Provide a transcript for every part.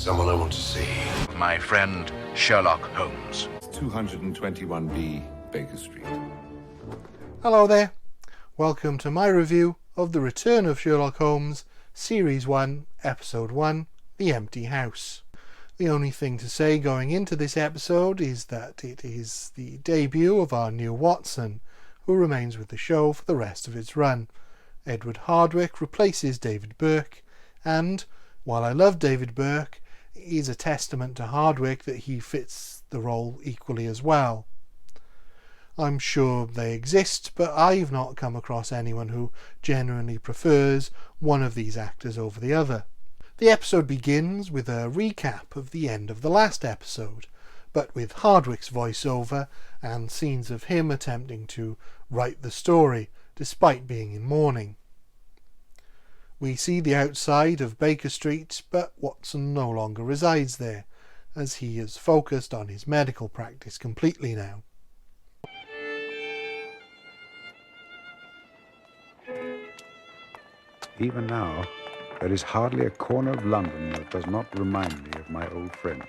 Someone I want to see. My friend Sherlock Holmes. 221B Baker Street. Hello there. Welcome to my review of The Return of Sherlock Holmes, Series 1, Episode 1, The Empty House. The only thing to say going into this episode is that it is the debut of our new Watson, who remains with the show for the rest of its run. Edward Hardwicke replaces David Burke, and, while I love David Burke, it is a testament to Hardwicke that he fits the role equally as well. I'm sure they exist, but I've not come across anyone who genuinely prefers one of these actors over the other. The episode begins with a recap of the end of the last episode, but with Hardwicke's voiceover and scenes of him attempting to write the story, despite being in mourning. We see the outside of Baker Street, but Watson no longer resides there, as he is focused on his medical practice completely now. Even now, there is hardly a corner of London that does not remind me of my old friend.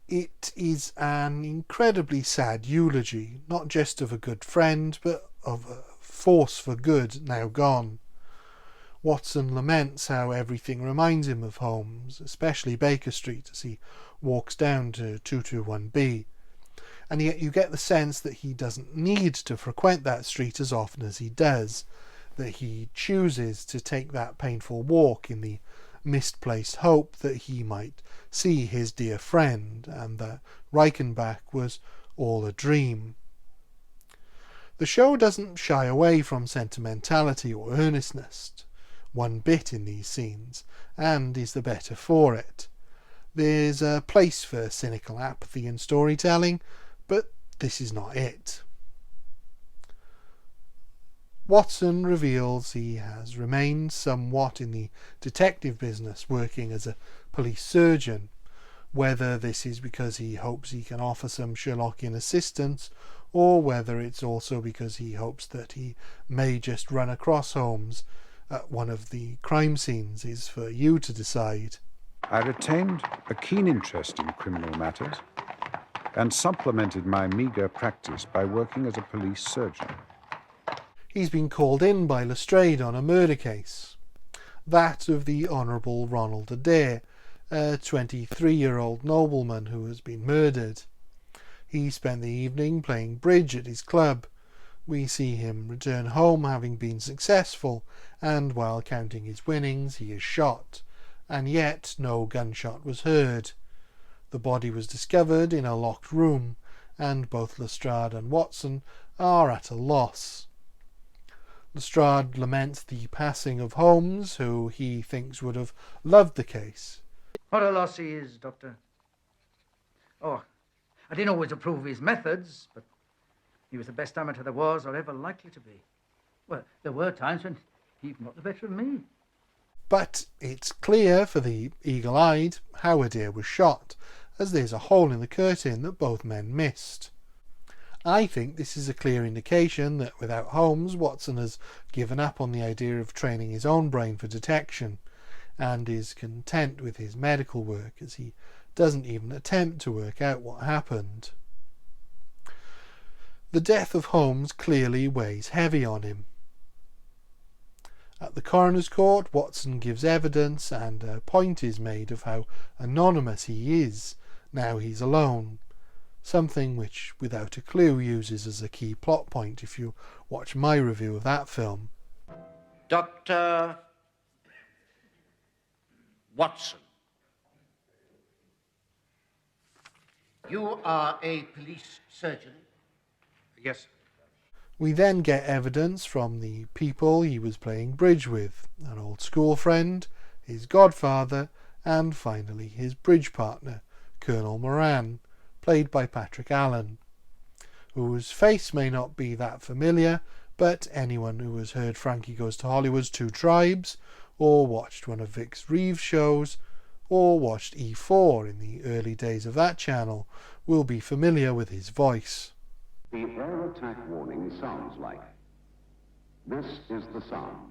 It is an incredibly sad eulogy, not just of a good friend, but of a force for good now gone. Watson laments how everything reminds him of Holmes, especially Baker Street, as he walks down to 221B. And yet you get the sense that he doesn't need to frequent that street as often as he does, that he chooses to take that painful walk in the misplaced hope that he might see his dear friend, and that Reichenbach was all a dream. The show doesn't shy away from sentimentality or earnestness one bit in these scenes, and is the better for it. There's a place for cynical apathy in storytelling, but this is not it. Watson reveals he has remained somewhat in the detective business, working as a police surgeon. Whether this is because he hopes he can offer some Sherlockian assistance, or whether it's also because he hopes that he may just run across Holmes at one of the crime scenes, is for you to decide. I retained a keen interest in criminal matters and supplemented my meagre practice by working as a police surgeon. He's been called in by Lestrade on a murder case, that of the Honourable Ronald Adair, a 23-year-old nobleman who has been murdered. He spent the evening playing bridge at his club. We see him return home having been successful, and while counting his winnings he is shot, and yet no gunshot was heard. The body was discovered in a locked room, and both Lestrade and Watson are at a loss. Lestrade laments the passing of Holmes, who he thinks would have loved the case. What a loss he is, Doctor. Oh, I didn't always approve of his methods, but he was the best amateur there was or ever likely to be. Well, there were times when he got the better of me. But it's clear for the eagle-eyed how Adair was shot, as there's a hole in the curtain that both men missed. I think this is a clear indication that without Holmes, Watson has given up on the idea of training his own brain for detection, and is content with his medical work, as he doesn't even attempt to work out what happened. The death of Holmes clearly weighs heavy on him. At the coroner's court, Watson gives evidence, and a point is made of how anonymous he is now he's alone, something which Without a Clue uses as a key plot point if you watch my review of that film. Dr. Watson, you are a police surgeon? Yes, sir. We then get evidence from the people he was playing bridge with, an old school friend, his godfather, and finally his bridge partner, Colonel Moran, played by Patrick Allen, whose face may not be that familiar, but anyone who has heard Frankie Goes to Hollywood's Two Tribes, or watched one of Vic Reeves' shows, or watched E4 in the early days of that channel, will be familiar with his voice. The air attack warning sounds like. This is the sound.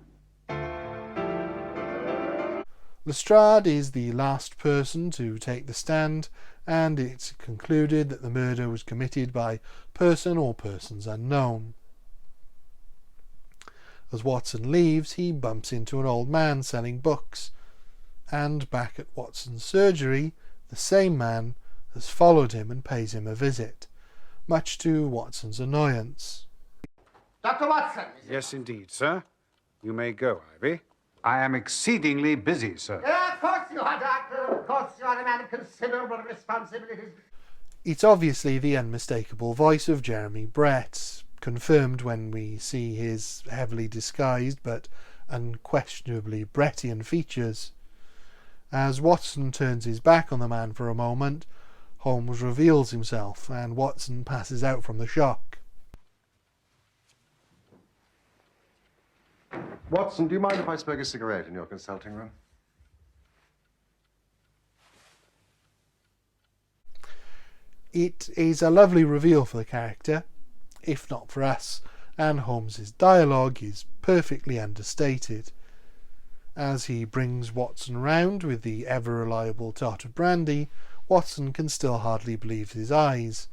Lestrade is the last person to take the stand, and it's concluded that the murder was committed by person or persons unknown. As Watson leaves, he bumps into an old man selling books, and back at Watson's surgery, the same man has followed him and pays him a visit, much to Watson's annoyance. Dr. Watson! Yes, indeed, sir. You may go, Ivy. I am exceedingly busy, sir. Of course you are, Doctor. Of course you are a man of considerable responsibilities. It's obviously the unmistakable voice of Jeremy Brett, confirmed when we see his heavily disguised but unquestionably Brettian features. As Watson turns his back on the man for a moment, Holmes reveals himself, and Watson passes out from the shock. Watson, do you mind if I smoke a cigarette in your consulting room? It is a lovely reveal for the character, if not for us, and Holmes's dialogue is perfectly understated. As he brings Watson round with the ever-reliable tot of brandy, Watson can still hardly believe his eyes,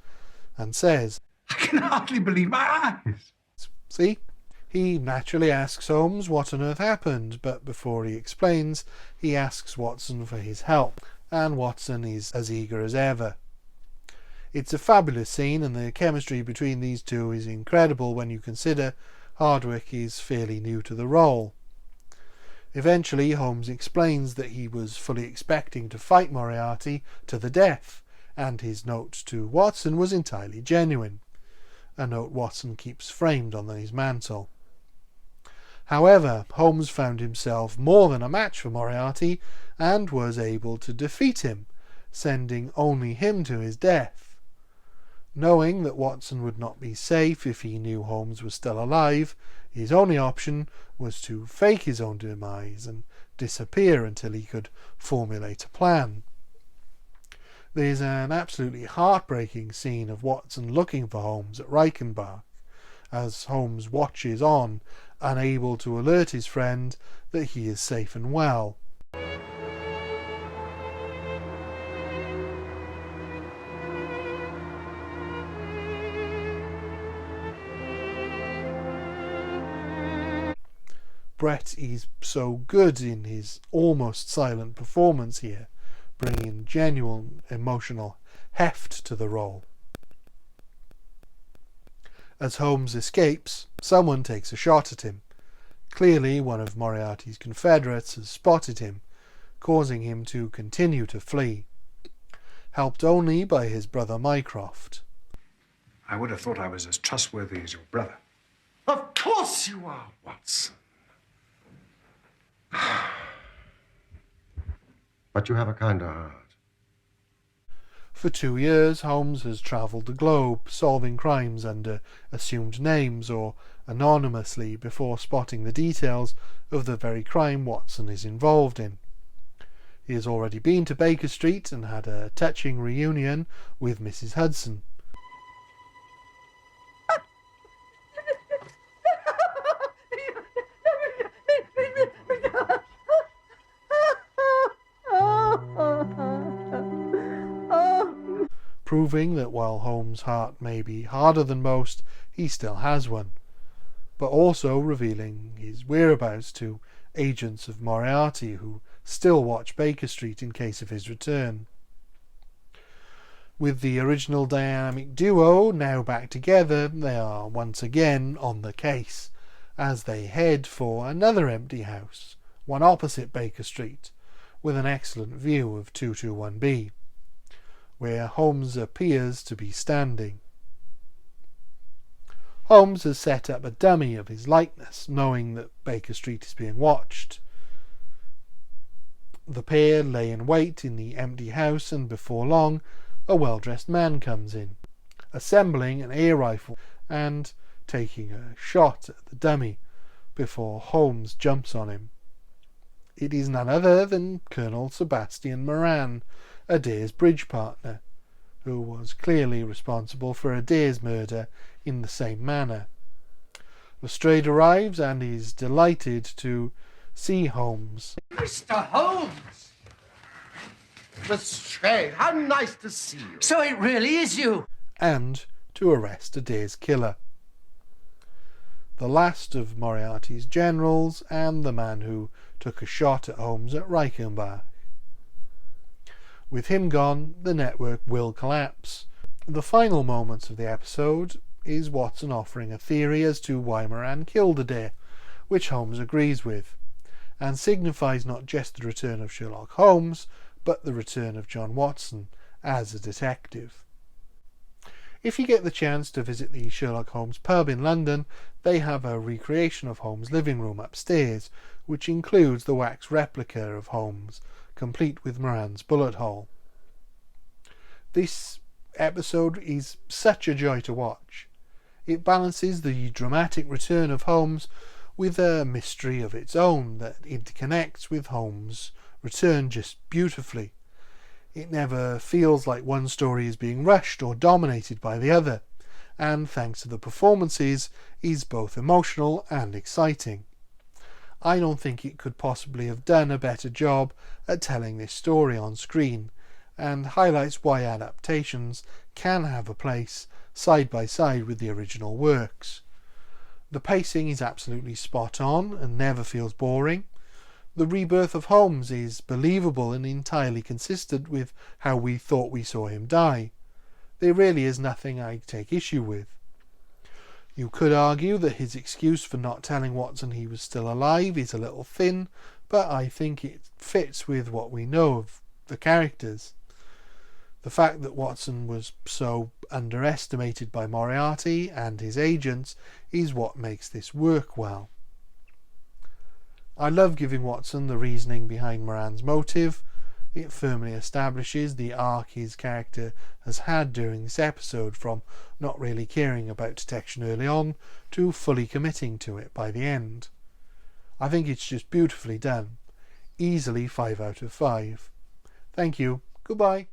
and says, I can hardly believe my eyes. See? He naturally asks Holmes what on earth happened, but before he explains, he asks Watson for his help, and Watson is as eager as ever. It's a fabulous scene, and the chemistry between these two is incredible when you consider Hardwicke is fairly new to the role. Eventually, Holmes explains that he was fully expecting to fight Moriarty to the death, and his note to Watson was entirely genuine, a note Watson keeps framed on his mantel. However, Holmes found himself more than a match for Moriarty, and was able to defeat him, sending only him to his death. Knowing that Watson would not be safe if he knew Holmes was still alive, his only option was to fake his own demise and disappear until he could formulate a plan. There's an absolutely heartbreaking scene of Watson looking for Holmes at Reichenbach, as Holmes watches on, unable to alert his friend that he is safe and well. Brett is so good in his almost silent performance here, bringing genuine emotional heft to the role. As Holmes escapes, someone takes a shot at him. Clearly one of Moriarty's confederates has spotted him, causing him to continue to flee, helped only by his brother Mycroft. I would have thought I was as trustworthy as your brother. Of course you are, Watson. But you have a kinder heart. For 2 years, Holmes has travelled the globe, solving crimes under assumed names or anonymously before spotting the details of the very crime Watson is involved in. He has already been to Baker Street and had a touching reunion with Mrs. Hudson. Proving that while Holmes' heart may be harder than most, he still has one, but also revealing his whereabouts to agents of Moriarty who still watch Baker Street in case of his return. With the original dynamic duo now back together, they are once again on the case, as they head for another empty house, one opposite Baker Street, with an excellent view of 221B. Where Holmes appears to be standing. Holmes has set up a dummy of his likeness, knowing that Baker Street is being watched. The pair lay in wait in the empty house, and before long a well-dressed man comes in, assembling an air rifle and taking a shot at the dummy before Holmes jumps on him. It is none other than Colonel Sebastian Moran, Adair's bridge partner, who was clearly responsible for Adair's murder in the same manner. Lestrade arrives and is delighted to see Holmes. Mr. Holmes! Lestrade, how nice to see you. So it really is you! And to arrest Adair's killer. The last of Moriarty's generals and the man who took a shot at Holmes at Reichenbach. With him gone, the network will collapse. The final moments of the episode is Watson offering a theory as to why Moran killed Adair, which Holmes agrees with, and signifies not just the return of Sherlock Holmes, but the return of John Watson as a detective. If you get the chance to visit the Sherlock Holmes pub in London, they have a recreation of Holmes' living room upstairs, which includes the wax replica of Holmes, complete with Moran's bullet hole. This episode is such a joy to watch. It balances the dramatic return of Holmes with a mystery of its own that interconnects with Holmes' return just beautifully. It never feels like one story is being rushed or dominated by the other, and thanks to the performances, is both emotional and exciting. I don't think it could possibly have done a better job at telling this story on screen, and highlights why adaptations can have a place side by side with the original works. The pacing is absolutely spot on and never feels boring. The rebirth of Holmes is believable and entirely consistent with how we thought we saw him die. There really is nothing I take issue with. You could argue that his excuse for not telling Watson he was still alive is a little thin, but I think it fits with what we know of the characters. The fact that Watson was so underestimated by Moriarty and his agents is what makes this work well. I love giving Watson the reasoning behind Moran's motive. It firmly establishes the arc his character has had during this episode, from not really caring about detection early on to fully committing to it by the end. I think it's just beautifully done. Easily 5 out of 5. Thank you. Goodbye.